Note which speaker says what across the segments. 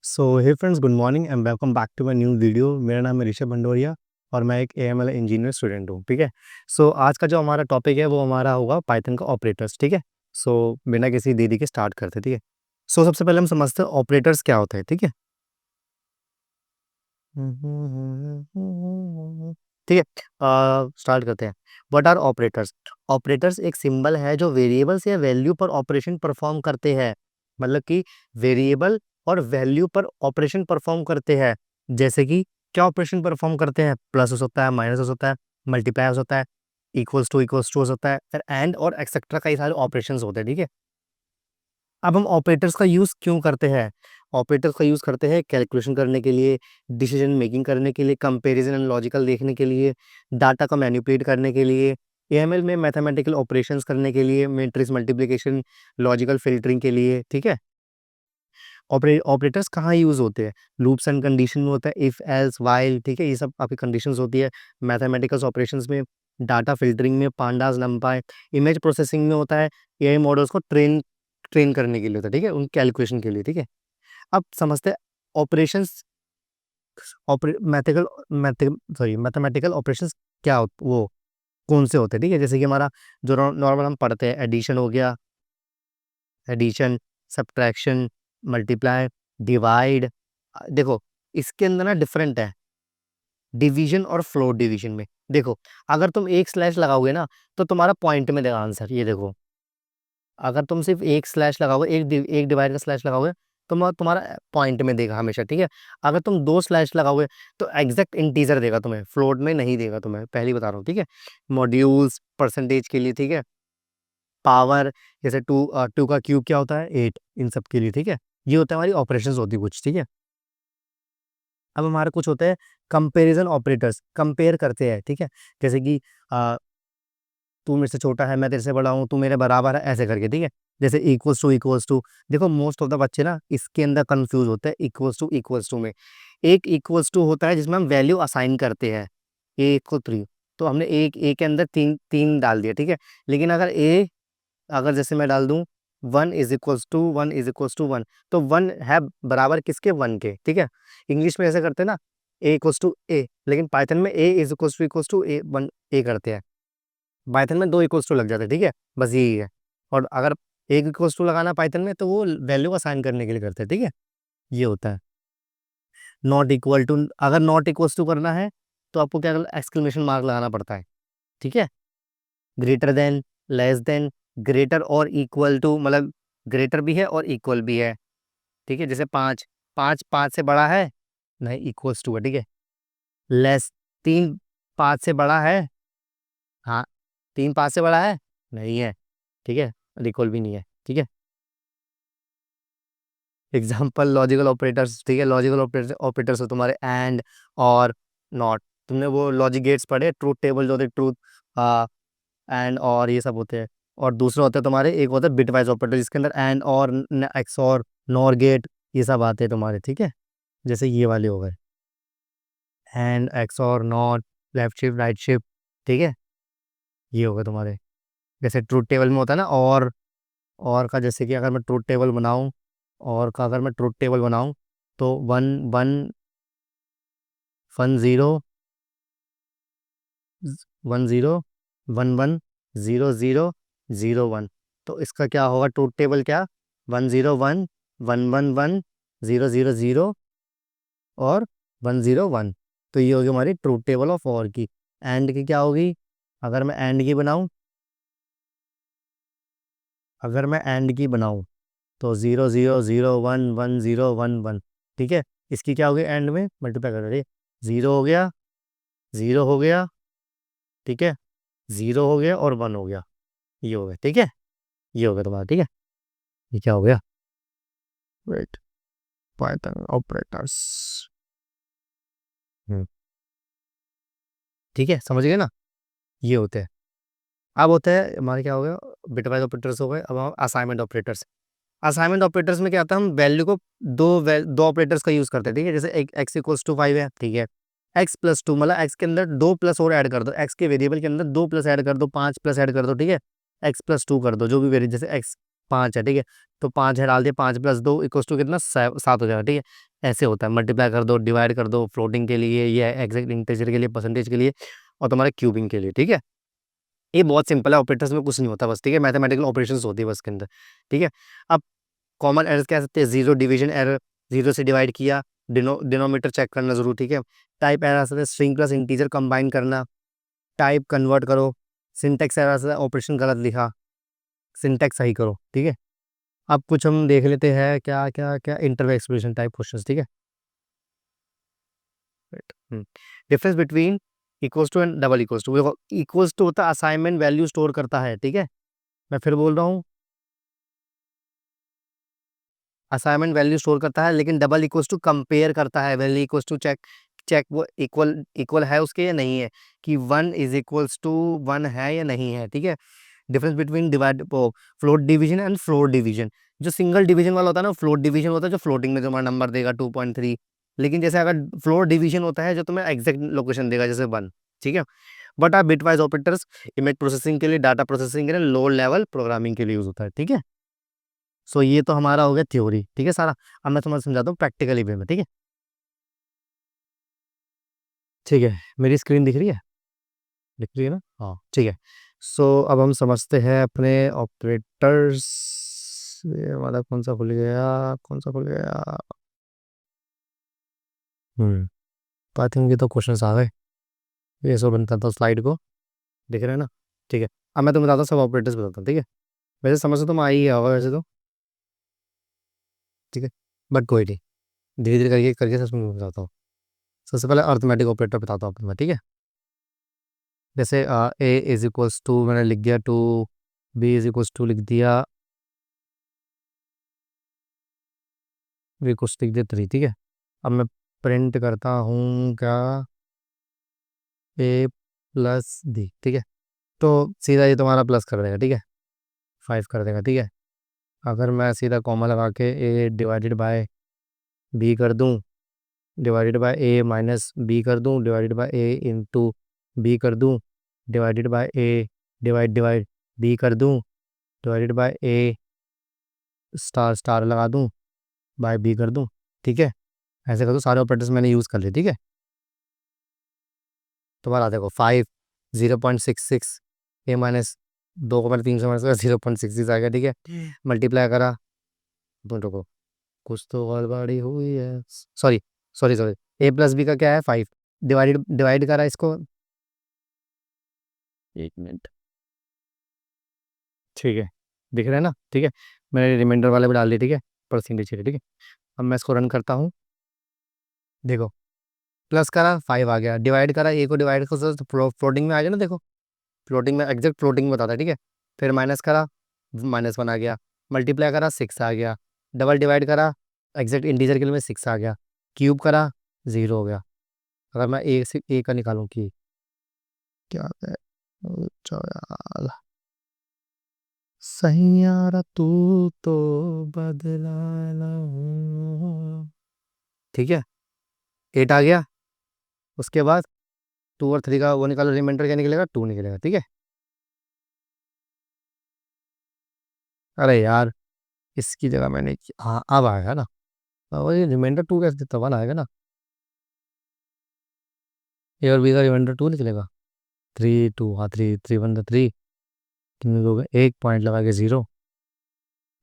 Speaker 1: So hey friends, good morning and welcome back to my new video. मेरा नाम है ऋषभ भंडोरिया और मैं एक एएमएल इंजीनियर स्टूडेंट हूँ। ठीक है। सो आज का जो हमारा टॉपिक है वो हमारा होगा पाइथन का ऑपरेटर्स। ठीक है। सो बिना किसी देरी के स्टार्ट करते हैं। ठीक है। सो सबसे पहले हम समझते हैं ऑपरेटर्स क्या होता है। ठीक है। ठीक है। स्टार्ट करते हैं। What are operators? ऑपरेटर्स एक सिंबल है जो वेरिएबल्स या वैल्यू पर ऑपरेशन परफॉर्म करते हैं। मतलब कि वेरिएबल और वैल्यू पर ऑपरेशन परफॉर्म करते हैं। जैसे कि क्या ऑपरेशन परफॉर्म करते हैं? प्लस हो सकता है, माइनस हो सकता है, मल्टीप्लाई हो सकता है, इक्वल्स टू हो सकता है, फिर एंड और एक्सेट्रा कई सारे ऑपरेशंस होते हैं। ठीक है। अब हम ऑपरेटर्स का यूज़ क्यों करते हैं? ऑपरेटर्स का यूज़ करते हैं कैलकुलेशन करने के लिए, डिसीजन मेकिंग करने के लिए, कंपैरिजन एंड लॉजिकल देखने के लिए, डाटा का मैनिपुलेट करने के लिए, एएमएल में मैथमेटिकल ऑपरेशंस करने के लिए, मैट्रिक्स मल्टीप्लिकेशन, लॉजिकल फिल्टरिंग के लिए। ठीक है। ऑपरेटर्स कहाँ यूज़ होते हैं? लूप्स एंड कंडीशन में होता है, इफ एल्स व्हाइल। ठीक है, ये सब आपकी कंडीशंस होती है। मैथमेटिकल ऑपरेशंस में, डाटा फिल्टरिंग में, पांडास नंपाई, इमेज प्रोसेसिंग में होता है, एआई मॉडल्स को ट्रेन ट्रेन करने के लिए होता है। ठीक है, उन कैलकुलेशन के लिए। ठीक है। अब समझते हैं ऑपरेशंस, मैथमेटिकल ऑपरेशंस क्या वो कौन से होते हैं। ठीक है, जैसे कि हमारा जो नॉर्मल हम पढ़ते हैं, एडिशन हो गया, एडिशन, सब्ट्रैक्शन, मल्टीप्लाई, डिवाइड। देखो, इसके अंदर ना डिफरेंट है डिवीजन और फ्लोट डिवीजन में। देखो, अगर तुम एक स्लैश लगाओगे ना तो तुम्हारा पॉइंट में देगा आंसर। ये देखो, अगर तुम सिर्फ एक स्लैश लगाओगे, एक डिवाइड का स्लैश लगाओगे तो तुम्हारा पॉइंट में देगा हमेशा। ठीक है। अगर तुम दो स्लैश लगाओगे तो एग्जैक्ट इंटीजर देगा तुम्हें, फ्लोट में नहीं देगा तुम्हें, पहली बता रहा हूँ। ठीक है। मॉड्यूल्स, परसेंटेज के लिए। ठीक है। पावर, जैसे टू का क्यूब क्या होता है? 8, इन सब के लिए। ठीक है। ये होता है हमारी ऑपरेशंस होती है कुछ। ठीक है। अब हमारे कुछ होते हैं कंपैरिजन ऑपरेटर्स, कंपेयर करते हैं। ठीक है। जैसे कि आ, तू मेरे से छोटा है, मैं तेरे से बड़ा हूँ, तू मेरे बराबर है, ऐसे करके। ठीक है। जैसे इक्वल्स टू। देखो, मोस्ट ऑफ द बच्चे ना इसके अंदर कंफ्यूज होते हैं इक्वल्स टू में। एक इक्वल्स टू होता है जिसमें हम वैल्यू असाइन करते हैं, ए इक्वल 3, तो हमने एक ए के अंदर तीन तीन डाल दिया। ठीक है। लेकिन अगर जैसे मैं डाल दूं 1 तो 1 है बराबर किसके? 1 के। ठीक है। इंग्लिश में ऐसे करते हैं ना, ए इक्वल्स टू ए, लेकिन पाइथन में ए इक्वल्स टू ए 1 ए करते हैं। पाइथन में 2 इक्वल्स टू लग जाते हैं। ठीक है। बस यही है। और अगर एक इक्वल्स टू लगाना पाइथन में तो वो वैल्यू असाइन करने के लिए करते हैं। ठीक है। ये होता है नॉट इक्वल टू। अगर नॉट इक्वल्स टू करना है तो आपको क्या एक्सक्लेमेशन मार्क लगाना पड़ता है। ठीक है। Greater than, less than, greater और इक्वल टू, मतलब ग्रेटर भी है और इक्वल भी है। ठीक है। जैसे 5, 5 से बड़ा है, नहीं इक्वल्स टू है। ठीक है। लेस, 3 5 से बड़ा है, हाँ 3 5 से बड़ा है, नहीं है। ठीक है। इक्वल भी नहीं है। ठीक है। Example logical operators. ठीक है। लॉजिकल ऑपरेटर्स हो तुम्हारे एंड और नॉट। तुमने वो लॉजिक गेट्स पढ़े, ट्रूथ टेबल जो होते, ट्रूथ, एंड और ये सब होते हैं। और दूसरा होता है तुम्हारे, एक होता है बिटवाइज ऑपरेटर जिसके अंदर एंड और, एक्स और, नॉर गेट, ये सब आते हैं तुम्हारे। ठीक है। जैसे ये वाले हो गए, एंड, एक्स और, not, left shift, right shift. ठीक है। ये हो गए तुम्हारे। जैसे ट्रूथ टेबल में होता है ना, और का, जैसे कि अगर मैं ट्रूथ टेबल बनाऊं, और का अगर मैं ट्रूथ टेबल बनाऊं तो 1 1 1 0 10 11 0 0 0 1। तो इसका क्या होगा ट्रूथ टेबल? क्या? 1 0 1 1 1 1 0 0 0 और 1 0 1। तो ये होगी हमारी ट्रूथ टेबल ऑफ और की। एंड की क्या होगी? अगर मैं एंड की बनाऊं अगर मैं एंड की बनाऊं तो 0 0 0 1 1 0 1 1। ठीक है। इसकी क्या होगी? एंड में मल्टीप्लाई कर रही, 0 हो गया, 0 हो गया। ठीक है। 0 हो गया और 1 हो गया। ये हो गया। ठीक है। ये हो गया तुम्हारा। ठीक है। ये क्या हो गया? Wait, Python operators. ठीक है, समझ गए ना? ये होते हैं। अब होता है हमारे, क्या हो गया, बिटवाइज ऑपरेटर्स हो गए। अब हम असाइनमेंट ऑपरेटर्स। असाइनमेंट ऑपरेटर्स में क्या आता है, हम वैल्यू को दो ऑपरेटर्स का यूज करते हैं। ठीक है। जैसे एक एक्स इक्वल्स टू 5 है। ठीक है। एक्स प्लस टू, मतलब एक्स के अंदर 2 प्लस और ऐड कर दो, एक्स के वेरिएबल के अंदर 2 प्लस ऐड कर दो, 5 प्लस ऐड कर दो। ठीक है। एक्स प्लस टू कर दो, जो भी जैसे एक्स 5 है। ठीक है। तो 5 है, डाल दिया, 5 प्लस 2 इक्वल्स टू कितना? 7 हो जाएगा। ठीक है। ऐसे होता है, मल्टीप्लाई कर दो, डिवाइड कर दो, फ्लोटिंग के लिए या एग्जैक्ट इंटीजर के लिए, परसेंटेज के लिए, और तुम्हारे क्यूबिंग के लिए, ठीक है। ये बहुत सिंपल है, ऑपरेटर्स में कुछ नहीं होता बस, ठीक है, मैथमेटिकल ऑपरेशंस होती है बस के अंदर, ठीक है। अब कॉमन एरर्स कह सकते हैं, जीरो डिवीजन एरर, जीरो से डिवाइड किया, डिनोमीटर चेक करना जरूर, ठीक है। टाइप एरर से स्ट्रिंग प्लस इंटीजर कंबाइन करना, टाइप कन्वर्ट करो, सिंटेक्स एरर से ऑपरेशन गलत लिखा, सिंटेक्स सही करो, ठीक है। अब कुछ हम देख लेते हैं, क्या क्या क्या इंटरवल एक्सप्रेशन टाइप क्वेश्चंस, ठीक है। Difference between equals to and double equals to, देखो इक्वल्स टू होता है असाइनमेंट वैल्यू स्टोर करता है, ठीक है। मैं फिर बोल रहा हूँ, असाइनमेंट वैल्यू स्टोर करता है, लेकिन डबल इक्वल्स टू कंपेयर करता है, value equals to check, check वो इक्वल इक्वल है उसके या नहीं है, कि one is equals to one है या नहीं है, ठीक है। Difference between divide float division and float division, जो सिंगल डिवीजन वाला होता है ना, फ्लोट डिवीजन होता है जो फ्लोटिंग में तुम्हारा नंबर देगा 2.3, लेकिन जैसे अगर फ्लोट डिवीजन होता है जो तुम्हें एग्जैक्ट लोकेशन देगा, जैसे 1, ठीक है। बट आप बिटवाइज ऑपरेटर्स इमेज प्रोसेसिंग के लिए, डाटा प्रोसेसिंग के लिए, लो लेवल प्रोग्रामिंग के लिए यूज होता है, ठीक है। सो ये तो हमारा हो गया थ्योरी, ठीक है सारा। अब मैं तुम्हें समझाता हूँ प्रैक्टिकली वे में, ठीक है। ठीक है, मेरी स्क्रीन दिख रही है, दिख रही है ना, हाँ ठीक है। सो अब हम समझते हैं अपने ऑपरेटर्स, ये हमारा कौन सा खुल गया, कौन सा खुल गया, पाइथन के तो क्वेश्चंस आ गए, ये सब बनता था स्लाइड को, दिख रहे हैं ना, ठीक है। अब मैं तुम्हें बताता हूँ, सब ऑपरेटर्स बताता हूँ, ठीक है। वैसे समझ तो तुम आई ही होगा वैसे तो, ठीक है, बट कोई नहीं, धीरे धीरे करके करके सब मैं बताता हूँ। सबसे पहले अर्थमेटिक ऑपरेटर बताता हूँ मैं, ठीक है। जैसे ए इज इक्वल्स टू मैंने लिख दिया 2, बी इज इक्वल्स टू लिख दिया, वी कुछ लिख दिया 3, ठीक है। अब मैं प्रिंट करता हूँ क्या, ए प्लस बी, ठीक है। तो सीधा ये तुम्हारा प्लस कर देगा, ठीक है, 5 कर देगा, ठीक है। अगर मैं सीधा कॉमा लगा के ए डिवाइडेड बाय बी कर दूँ, divided by A minus B कर दूँ, divided by A into B कर दूँ, divided by A divide divide B कर दूँ, divided by A star star लगा दूँ, बाय बी कर दूँ, ठीक है। ऐसे कर दो, सारे ऑपरेटर्स मैंने यूज़ कर लिए, ठीक है। तुम्हारा देखो 5, 0.66, ए माइनस 2 को मैंने 300 माइनस करा, 0.66 आ गया, ठीक है। मल्टीप्लाई करा, तुम रुको, कुछ तो गड़बड़ी हुई है, सॉरी सॉरी सॉरी, ए प्लस बी का क्या है 5, डिवाइड डिवाइड करा इसको, एक मिनट, ठीक है, दिख रहा है ना, ठीक है। मैंने रिमाइंडर वाले भी डाल दिए, ठीक है, परसेंटेज, ठीक है। अब मैं इसको रन करता हूँ, देखो प्लस करा 5 आ गया, डिवाइड करा, ए को डिवाइड कर तो फ्लोटिंग में आ जाए ना, देखो फ्लोटिंग में, एग्जैक्ट फ्लोटिंग में बताता है, ठीक है। फिर माइनस करा, -1 आ गया, मल्टीप्लाई करा 6 आ गया, डबल डिवाइड करा, एग्जैक्ट इंटीजर के लिए 6 आ गया, क्यूब करा 0 हो गया। अगर मैं ए से ए का निकालूं कि क्या है, अच्छा यार, सही यार तू तो बदला ना हूँ। ठीक है, 8 आ गया, उसके बाद 2 और 3 का वो निकालो, रिमाइंडर क्या निकलेगा, 2 निकलेगा, ठीक है। अरे यार, इसकी जगह मैंने हाँ अब आएगा ना, वही रिमाइंडर 2 कैसे देता, 1 आएगा ना, ए और बी का रिमाइंडर 2 निकलेगा, 3 2, हाँ 3 3 1 3, कितने लोग हैं? एक पॉइंट लगा के 0,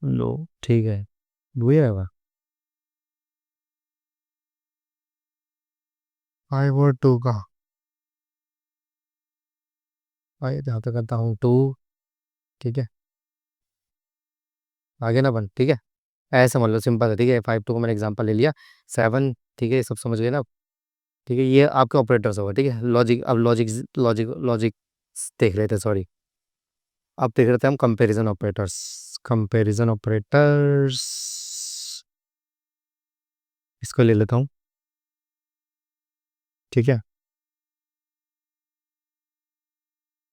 Speaker 1: लो ठीक है, वही आएगा। आई वो 2 का, आई जहाँ पे करता हूँ 2, ठीक है, आगे ना बन, ठीक है। ऐसे समझ लो, सिंपल है, ठीक है। 5 2 को मैंने एग्जांपल ले लिया, 7, ठीक है, ये सब समझ गए ना, ठीक है। ये आपके ऑपरेटर्स होगा, ठीक है। लॉजिक, अब लॉजिक लॉजिक लॉजिक देख रहे थे, सॉरी, अब देख रहे थे हम कंपैरिजन ऑपरेटर्स, कंपैरिजन ऑपरेटर्स, इसको ले लेता हूँ, ठीक है,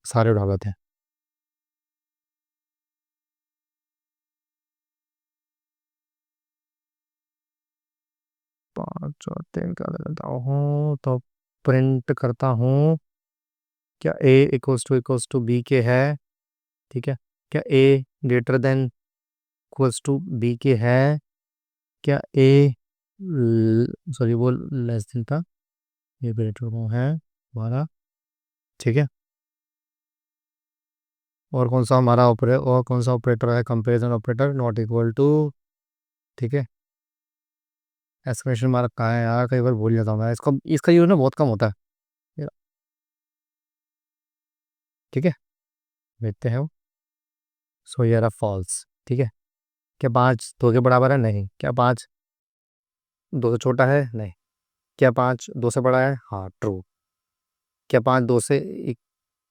Speaker 1: सारे उठा लेते हैं, 5 और 3 का ले लेता हूँ, तो प्रिंट करता हूँ, क्या ए इक्वल्स टू बी के है, ठीक है। क्या a greater than equals to b के है, क्या ए सॉरी वो लेस देन था, ये ग्रेटर को है हमारा, ठीक है। और कौन सा हमारा ऑपरेटर, और कौन सा ऑपरेटर है, comparison operator, not equal to, ठीक है। एक्सक्लेमेशन मार्क कहाँ है यार, कई बार भूल जाता हूँ मैं इसको, इसका यूज ना बहुत कम होता है, ठीक है। देखते हैं वो। सो ये रहा फॉल्स, ठीक है। क्या पाँच दो के बराबर है, नहीं। क्या पाँच दो से छोटा है, नहीं। क्या पाँच दो से बड़ा है, हाँ ट्रू। क्या पाँच दो से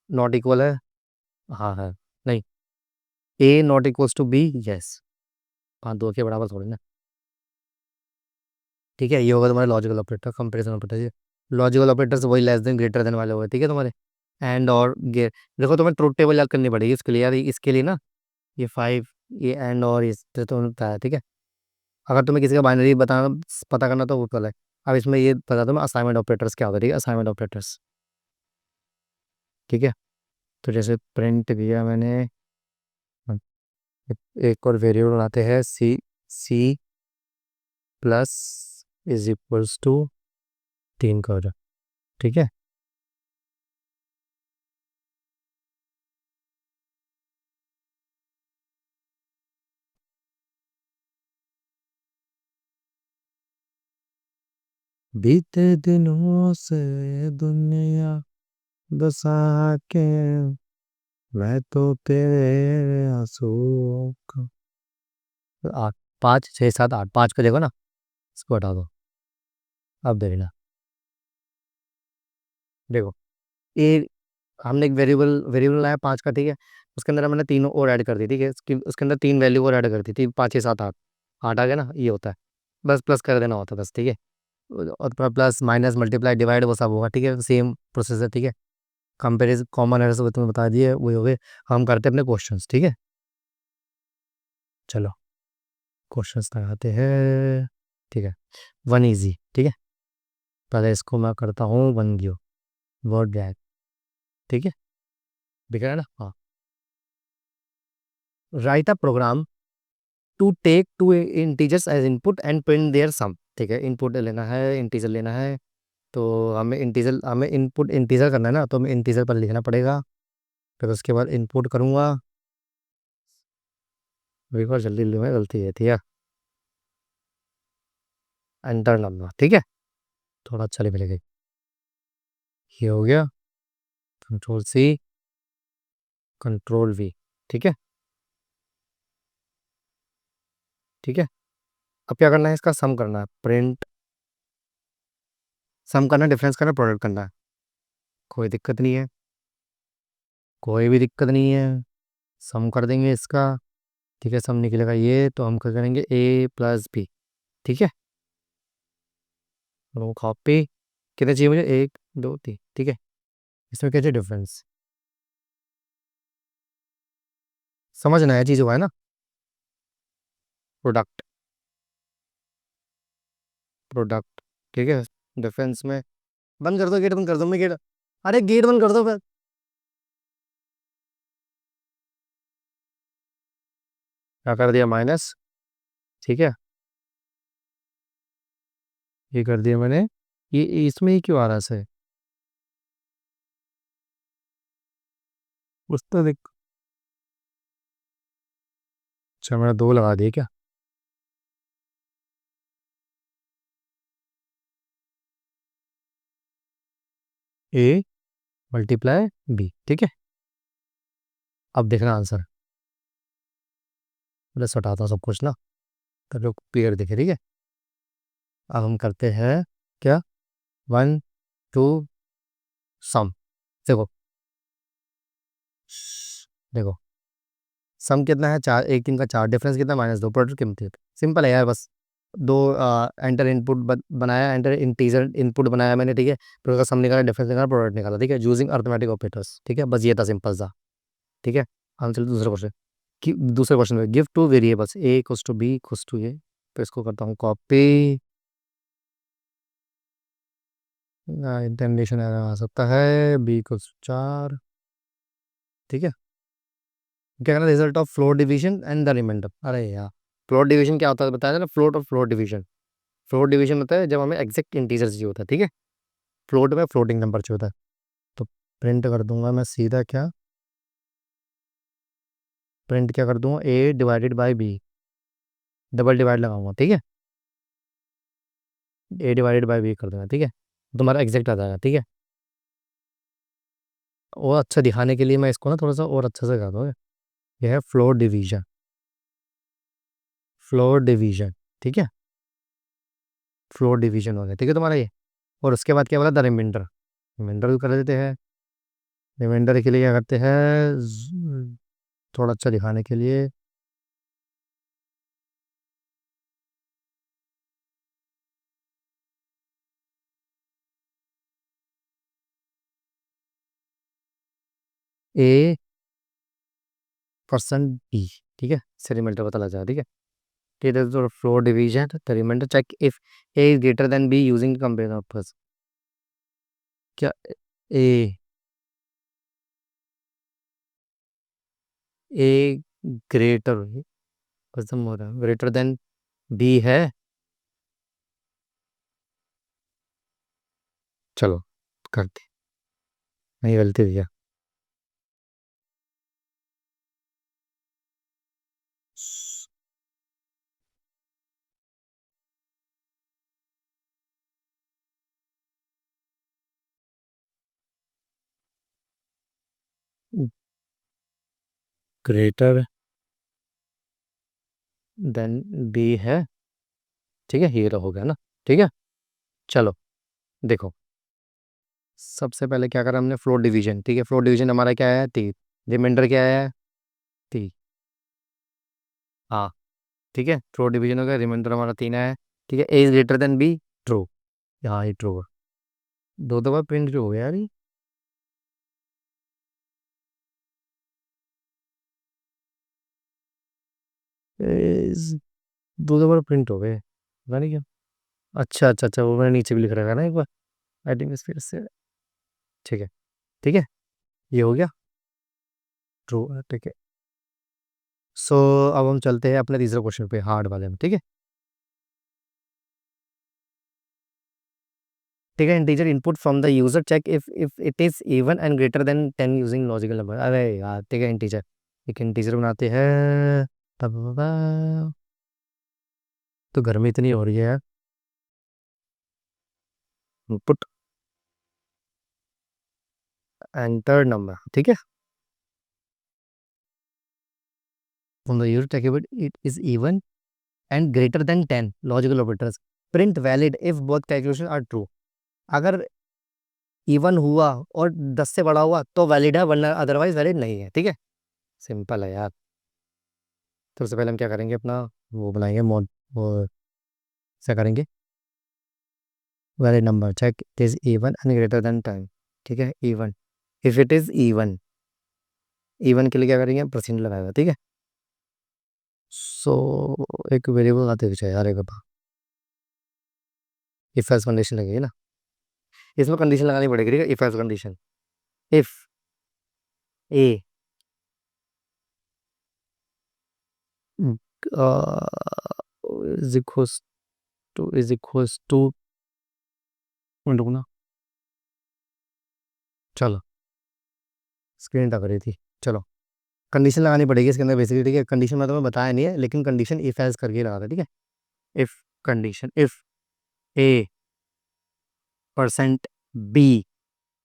Speaker 1: नॉट इक्वल है, हाँ है, नहीं। A not equals to b, yes. पाँच दो के बराबर थोड़ी ना, ठीक है। ये होगा तुम्हारे लॉजिकल ऑपरेटर, कंपैरिजन ऑपरेटर। ये लॉजिकल ऑपरेटर्स वही लेस देन ग्रेटर देन वाले हुए, ठीक है तुम्हारे। एंड और गे देखो तुम्हें ट्रुथ टेबल याद करनी पड़ेगी इसके लिए यार, इसके लिए ना। ये फाइव, ये एंड और इस तो तुम्हें बताया, ठीक है। अगर तुम्हें किसी का बाइनरी बताना पता करना तो वो कल है। अब इसमें ये बता दो मैं असाइनमेंट ऑपरेटर्स क्या होता है, ठीक है। असाइनमेंट ऑपरेटर्स, ठीक है। तो जैसे प्रिंट किया मैंने, एक और वेरिएबल बनाते हैं, c c plus is equals to तीन का हो जाए, ठीक है। बीते दिनों से दुनिया बसा के, मैं तो तेरे आंसुओं का, आठ, पाँच छः सात आठ, पाँच का देखो ना, इसको हटा दो। अब देखना, देखो ये हमने एक वेरिएबल वेरिएबल लाया पाँच का, ठीक है। उसके अंदर मैंने तीनों और ऐड कर दी, ठीक है। उसके अंदर तीन वैल्यू और ऐड कर दी थी, पाँच छः सात आठ। आठ आ गया ना, ये होता है। बस प्लस कर देना होता है बस, ठीक है। और प्लस माइनस मल्टीप्लाई डिवाइड वो सब होगा, ठीक है। सेम प्रोसेस है, ठीक है। कंपेरिजन कॉमन एरर्स वो तुम्हें बता दिए, वही हो गए। हम करते हैं अपने क्वेश्चंस, ठीक है। चलो क्वेश्चंस लगाते हैं, ठीक है। वन इजी, ठीक है। पहले इसको मैं करता हूँ वन गियो वर्ड गैग, ठीक है। दिख रहा है ना, हाँ। Write a program to take two integers as input and print their sum, ठीक है। इनपुट लेना है, इंटीजर लेना है। तो हमें इनपुट इंटीजर करना है ना, तो हमें इंटीजर पर लिखना पड़ेगा। फिर उसके बाद इनपुट करूँगा, एक बार जल्दी में गलती है, ठीक है। एंटर नंबर, ठीक है। थोड़ा अच्छा लिख, ये हो गया। कंट्रोल सी, कंट्रोल वी, ठीक है। ठीक है। अब क्या करना है, इसका सम करना है, प्रिंट सम करना, डिफरेंस करना, प्रोडक्ट करना है। कोई दिक्कत नहीं है, कोई भी दिक्कत नहीं है। सम कर देंगे इसका, ठीक है। सम निकलेगा ये, तो हम क्या करेंगे, ए प्लस बी, ठीक है। तो कॉपी, कितने चाहिए मुझे, एक दो तीन, ठीक है। इसमें क्या चाहिए, डिफरेंस। समझ नया चीज़ हुआ है ना। प्रोडक्ट, प्रोडक्ट, ठीक है। डिफरेंस में बंद कर दो, गेट बंद कर दो, मैं गेट, अरे गेट बंद कर दो फिर। क्या कर दिया, माइनस, ठीक है। ये कर दिया मैंने, ये इसमें ही क्यों आ रहा है सर, उस तो देख। अच्छा मैंने दो लगा दिए क्या, ए मल्टीप्लाई बी, ठीक है। अब देखना आंसर, मैं हटाता हूँ सब कुछ ना, तब लोग क्लियर दिखे, ठीक है। अब हम करते हैं क्या, वन टू सम, देखो, देखो सम कितना है, चार, एक तीन का चार, डिफरेंस कितना, माइनस दो, प्रोडक्ट कितनी, सिंपल है यार बस। दो एंटर इनपुट बनाया, एंटर इंटीजर इनपुट बनाया मैंने, ठीक है। फिर उसका सम निकाला, डिफरेंस निकाला, प्रोडक्ट निकाला, ठीक है, यूजिंग अर्थमेटिक ऑपरेटर्स, ठीक है। बस ये था, सिंपल सा, ठीक है। हम चलो दूसरे क्वेश्चन की, दूसरे क्वेश्चन में give two variables a equals to b equals to a. तो इसको करता हूँ कॉपी, इंटेंडेशन आ सकता है, बी इक्वल्स टू चार, ठीक है। क्या कहना, result of float division and the remainder, अरे यार फ्लोट डिवीजन क्या होता है बताया था ना, फ्लोट और फ्लोट डिवीजन। फ्लोट डिवीजन होता है जब हमें एग्जैक्ट इंटीजर चाहिए होता है, ठीक है। फ्लोट में फ्लोटिंग नंबर चाहिए होता है। तो प्रिंट कर दूंगा मैं सीधा, क्या प्रिंट क्या कर दूंगा, a divided by b, double divide लगाऊंगा, ठीक है। ए डिवाइडेड बाई बी कर दूंगा, ठीक है। तुम्हारा एग्जैक्ट आ जाएगा, ठीक है। और अच्छा दिखाने के लिए मैं इसको ना थोड़ा सा और अच्छे से कर दूंगा। यह है फ्लोट डिवीजन, फ्लोट डिवीजन, ठीक है। फ्लोट डिवीजन हो गया, ठीक है तुम्हारा ये। और उसके बाद क्या बोला, द रिमाइंडर, रिमाइंडर भी कर देते हैं। रिमाइंडर के लिए क्या करते हैं, थोड़ा अच्छा दिखाने के लिए ए परसेंट बी, ठीक है, से रिमाइंडर पता लग जाएगा, ठीक है। It is the floor division. The remainder check if A is greater than B using comparison purpose. क्या A, A ग्रेटर, खत्म हो रहा है, ग्रेटर देन B है। चलो करते, नहीं गलती भैया। ग्रेटर देन B है, ठीक है, ये हो गया ना, ठीक है। चलो देखो, सबसे पहले क्या करा हमने, फ्लोर डिवीजन, ठीक है। फ्लोर डिवीजन हमारा क्या है, 3। रिमाइंडर क्या है, 3। हाँ, ठीक है, फ्लोर डिवीजन हो गया, रिमाइंडर हमारा 3 है, ठीक है। A is greater than b, true, हाँ ये ट्रू है। दो दफा प्रिंट जो हो गया यार ये। इस- दो दफा प्रिंट हो गए, पता नहीं क्या। अच्छा अच्छा अच्छा, वो मैंने नीचे भी लिख रखा है ना एक बार, आई थिंक फिर से, ठीक है, ठीक है, ये हो गया, ट्रू, ठीक है। सो अब हम चलते हैं अपने तीसरे क्वेश्चन पे, हार्ड वाले में, ठीक है। ठीक है, integer input from the user, check if it is even and greater than 10 using logical number. अरे यार, ठीक है, इंटीजर, एक इंटीजर बनाते हैं, तब तो गर्मी इतनी हो रही है यार। इनपुट एंटर नंबर, ठीक है, from the user, check if it is even and greater than 10 logical operators, print valid if both calculation are true. अगर इवन हुआ और 10 से बड़ा हुआ तो वैलिड है, वरना अदरवाइज वैलिड नहीं है, ठीक है। सिंपल है यार। तो सबसे पहले हम क्या करेंगे, अपना वो बनाएंगे मॉड, वो क्या करेंगे, valid number, check it is even and greater than 10, ठीक है। Even, if it is even, even के लिए क्या करेंगे, परसेंट लगाएगा, ठीक है। सो एक वेरिएबल आते हुए यार, एक इफ एल्स कंडीशन लगेगी ना, इसमें कंडीशन लगानी पड़ेगी, ठीक है। If else condition, if A is equals to, is equals to, रुकना, चलो स्क्रीन टक रही थी, चलो कंडीशन लगानी पड़ेगी इसके अंदर बेसिकली, ठीक है। कंडीशन मैं तुम्हें बताया नहीं है, लेकिन कंडीशन इफ एल्स करके लगा था, ठीक है। If condition, if A percent B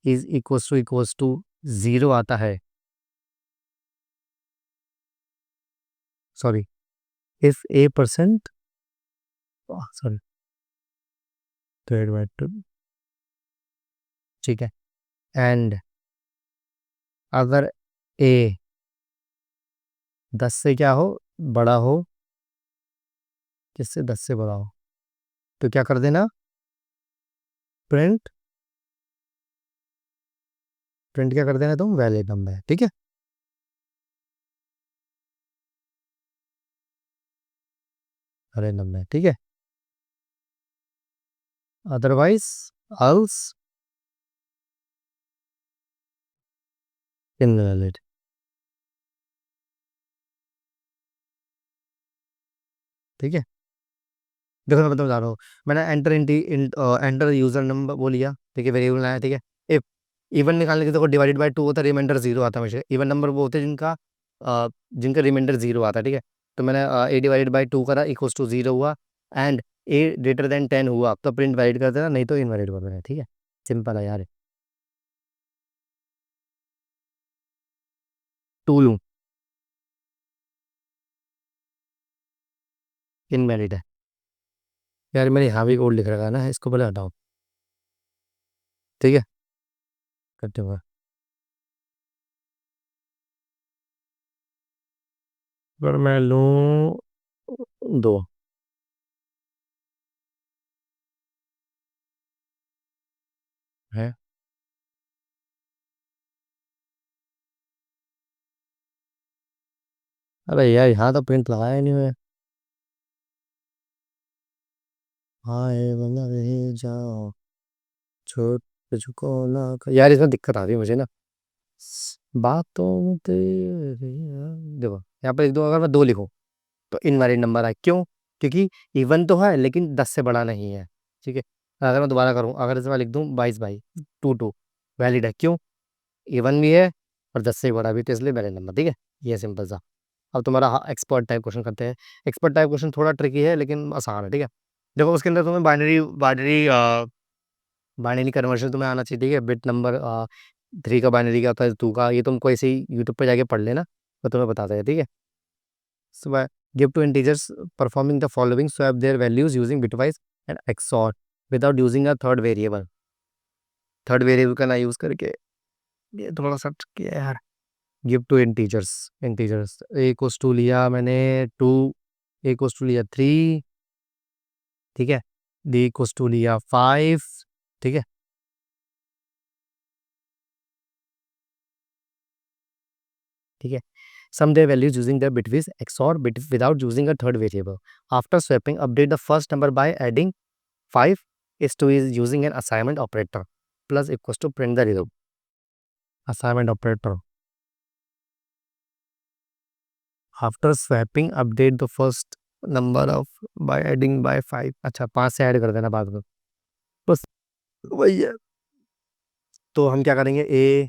Speaker 1: is equals to 0 आता है, sorry, if A percent, sorry, third by two, ठीक है। एंड अगर ए 10 से क्या हो, बड़ा हो, किससे, 10 से बड़ा हो, तो क्या कर देना, प्रिंट, प्रिंट क्या कर देना तुम, वैलिड नंबर है, ठीक है। वैलिड नंबर है, ठीक है। अदरवाइज अल्स इनवैलिड, ठीक है। देखो मैं बता रहा हूँ, मैंने एंटर यूजर नंबर वो लिया, ठीक है, वेरिएबल आया, ठीक है। इफ इवन निकालने के, देखो डिवाइडेड बाय 2 होता है, रिमाइंडर 0 आता है हमेशा। इवन नंबर वो होते हैं जिनका रिमाइंडर 0 आता है, ठीक है। तो मैंने A/2 करा, इक्वल्स टू 0 हुआ, एंड A greater than 10 हुआ तो प्रिंट वैलिड कर देना, नहीं तो इनवैलिड कर देना, ठीक है। सिंपल है यार। 2 लूँ, इनवैलिड है यार। मैंने यहाँ भी कोड लिख रखा है ना, इसको पहले हटाओ, ठीक है, करते हुए। पर मैं लूँ 2 है। अबे यार यहाँ तो प्रिंट लगाया नहीं हुआ है। हाय बंदा रे जाओ, छोड़ तुझको ना यार, इसमें दिक्कत आ रही है मुझे ना, बातों में तेरे देखो यहाँ पे लिख दो, अगर मैं 2 लिखूं तो इनवैलिड नंबर है, क्यों? क्योंकि इवन तो है लेकिन 10 से बड़ा नहीं है, ठीक है। अगर मैं दोबारा करूं, अगर इसमें लिख दूं 22/2 वैलिड है, क्यों? इवन भी है और 10 से बड़ा भी, तो इसलिए वैलिड नंबर, ठीक है। ये सिंपल सा। अब तुम्हारा एक्सपर्ट टाइप क्वेश्चन करते हैं। एक्सपर्ट टाइप क्वेश्चन थोड़ा ट्रिकी है लेकिन आसान है, ठीक है। देखो उसके अंदर तुम्हें बाइनरी बाइनरी बाइनरी कन्वर्शन तुम्हें आना चाहिए, ठीक है। बिट नंबर 3 का बाइनरी क्या होता है, 2 का, ये तुमको ऐसे ही यूट्यूब पे जाके पढ़ लेना, तो तुम्हें बताता है, ठीक है। So, give two integers performing the following: swap their values using bitwise and XOR without using a third variable. Third variable का ना यूज करके, ये थोड़ा सा tricky है यार। Give two integers A cos two लिया मैंने 2, ए कोस टू लिया 3, ठीक है। डी कोस टू लिया 5, ठीक है, ठीक है। Sum their values using their bitwise XOR without using a third variable. After swapping, update the first number by adding 5 is to is using an assignment operator plus equals to print the result. Assignment operator. After swapping, update the first number of by adding by 5. अच्छा 5 से add कर देना बाद में, बस वही है। तो हम क्या करेंगे, a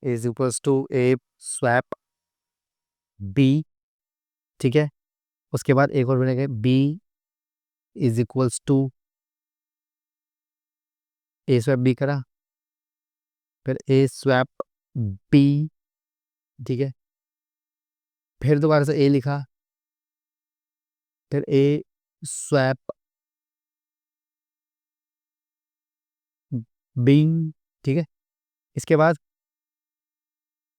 Speaker 1: is equals to a swap b, ठीक है। उसके बाद एक और बनेगा b is equals to a swap b करा, फिर ए स्वैप बी, ठीक है। फिर दोबारा से ए लिखा, फिर ए स्वैप बी, ठीक है। इसके बाद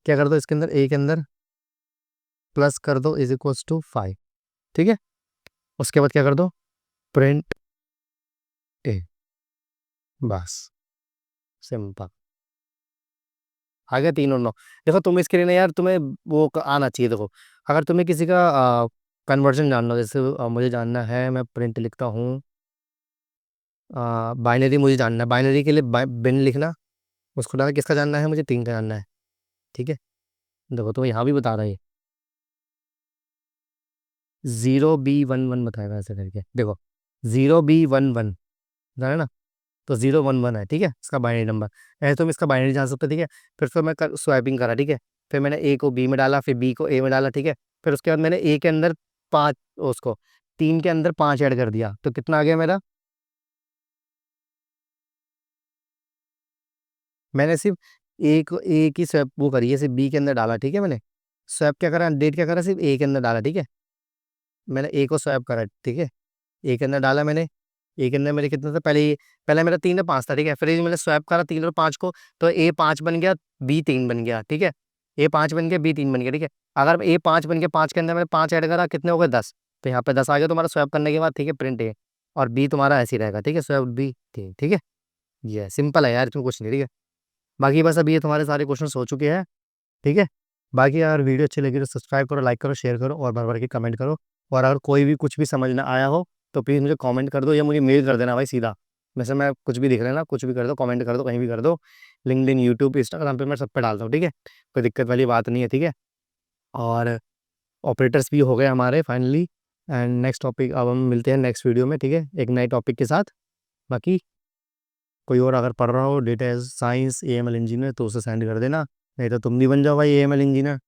Speaker 1: क्या कर दो, इसके अंदर ए के अंदर प्लस कर दो इज इक्वल्स टू 5, ठीक है। उसके बाद क्या कर दो, प्रिंट ए, बस सिंपल। आ गया 3 और 9। देखो तुम इसके लिए ना यार, तुम्हें वो आना चाहिए। देखो अगर तुम्हें किसी का कन्वर्जन जानना हो, जैसे मुझे जानना है, मैं प्रिंट लिखता हूँ, बाइनरी मुझे जानना है, बाइनरी के लिए बिन लिखना, उसको डाला, किसका जानना है मुझे, 3 का जानना है, ठीक है। देखो तो यहाँ भी बता रहा है 0B11 बताएगा ऐसे करके, देखो 0B11 है ना, तो 011 है, ठीक है, इसका बाइनरी नंबर। ऐसे तुम इसका बाइनरी जान सकते हो, ठीक है। फिर उसको मैं स्वैपिंग करा, ठीक है। फिर मैंने ए को बी में डाला, फिर बी को ए में डाला, ठीक है। फिर उसके बाद मैंने ए के अंदर 5, उसको 3 के अंदर 5 ऐड कर दिया, तो कितना आ गया मेरा, मैंने सिर्फ ए की स्वैप वो करी है, सिर्फ बी के अंदर डाला, ठीक है। मैंने स्वैप क्या करा, डेट क्या करा, सिर्फ ए के अंदर डाला, ठीक है। मैंने ए को स्वैप करा, ठीक है, ए के अंदर डाला मैंने। ए के अंदर मेरे कितना था पहले, पहले मेरा 3 और 5 था, ठीक है। फिर ये मैंने स्वैप करा 3 और 5 को, तो A5 बन गया, B3 बन गया, ठीक है। A5 बन गया, B3 बन गया, ठीक है। अगर A5 बन गया, 5 के अंदर मैंने 5 ऐड करा, कितने हो गए 10, तो यहाँ पे 10 आ गया तुम्हारा स्वैप करने के बाद, ठीक है। प्रिंट ए और बी तुम्हारा ऐसे ही रहेगा, ठीक है, स्वैप बी, ठीक है। ये सिंपल है यार, इसमें कुछ नहीं, ठीक है। बाकी बस अभी ये तुम्हारे सारे क्वेश्चन हो चुके हैं, ठीक है। बाकी अगर वीडियो अच्छी लगी तो सब्सक्राइब करो, लाइक करो, शेयर करो और भर भर के कमेंट करो। और अगर कोई भी कुछ भी समझ ना आया हो तो प्लीज़ मुझे कमेंट कर दो या मुझे मेल कर देना भाई सीधा। वैसे मैं कुछ भी दिख लेना, कुछ भी कर दो, कमेंट कर दो, कहीं भी कर दो। लिंक्डइन, यूट्यूब, इंस्टाग्राम पे मैं सब पे डालता हूँ, ठीक है। कोई दिक्कत वाली बात नहीं है, ठीक है। और ऑपरेटर्स भी हो गए हमारे फाइनली, एंड नेक्स्ट टॉपिक, अब हम मिलते हैं नेक्स्ट वीडियो में, ठीक है, एक नए टॉपिक के साथ। बाकी कोई और अगर पढ़ रहा हो डेटा साइंस AML इंजीनियर तो उसे सेंड कर देना, नहीं तो तुम भी बन जाओ भाई AML इंजीनियर।